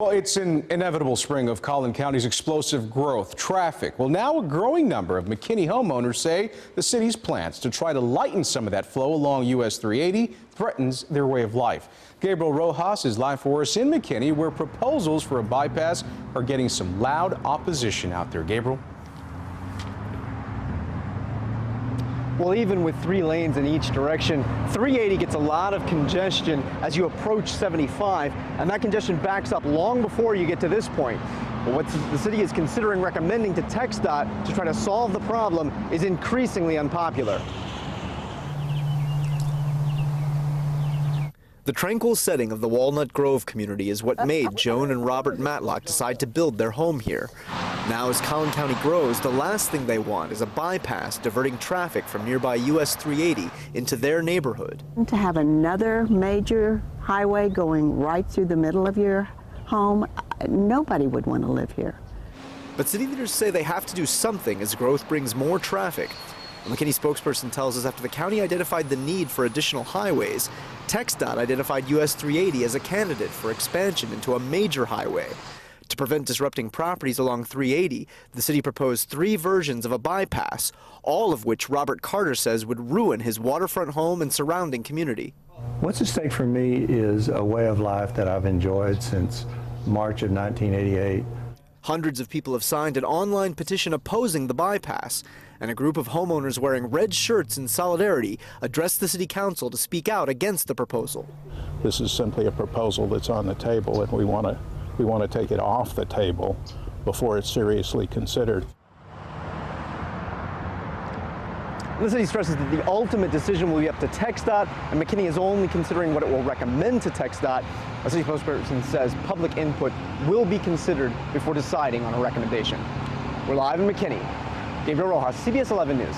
Well, it's an inevitable spring of Collin County's explosive growth, traffic. Well, now a growing number of McKinney homeowners say the city's plans to try to lighten some of that flow along US 380 threatens their way of life. Gabriel Rojas is live for us in McKinney, where proposals for a bypass are getting some loud opposition out there. Gabriel? Well, even with 3 lanes in each direction, 380 gets a lot of congestion as you approach 75, and that congestion backs up long before you get to this point. But what the city is considering recommending to TxDOT to try to solve the problem is increasingly unpopular. The tranquil setting of the Walnut Grove community is what made Joan and Robert Matlock decide to build their home here. Now, as Collin County grows, the last thing they want is a bypass diverting traffic from nearby US 380 into their neighborhood. To have another major highway going right through the middle of your home, nobody would want to live here. But city leaders say they have to do something as growth brings more traffic. A McKinney spokesperson tells us after the county identified the need for additional highways, TxDOT identified US 380 as a candidate for expansion into a major highway. To prevent disrupting properties along 380, the city proposed 3 versions of a bypass, all of which Robert Carter says would ruin his waterfront home and surrounding community. What's at stake for me is a way of life that I've enjoyed since March of 1988. Hundreds of people have signed an online petition opposing the bypass, and a group of homeowners wearing red shirts in solidarity addressed the city council to speak out against the proposal. This is simply a proposal that's on the table, and we want to take it off the table before it's seriously considered. The city stresses that the ultimate decision will be up to TxDOT, and McKinney is only considering what it will recommend to TxDOT. A city spokesperson says public input will be considered before deciding on a recommendation. We're live in McKinney. Gabriel Rojas, CBS 11 News.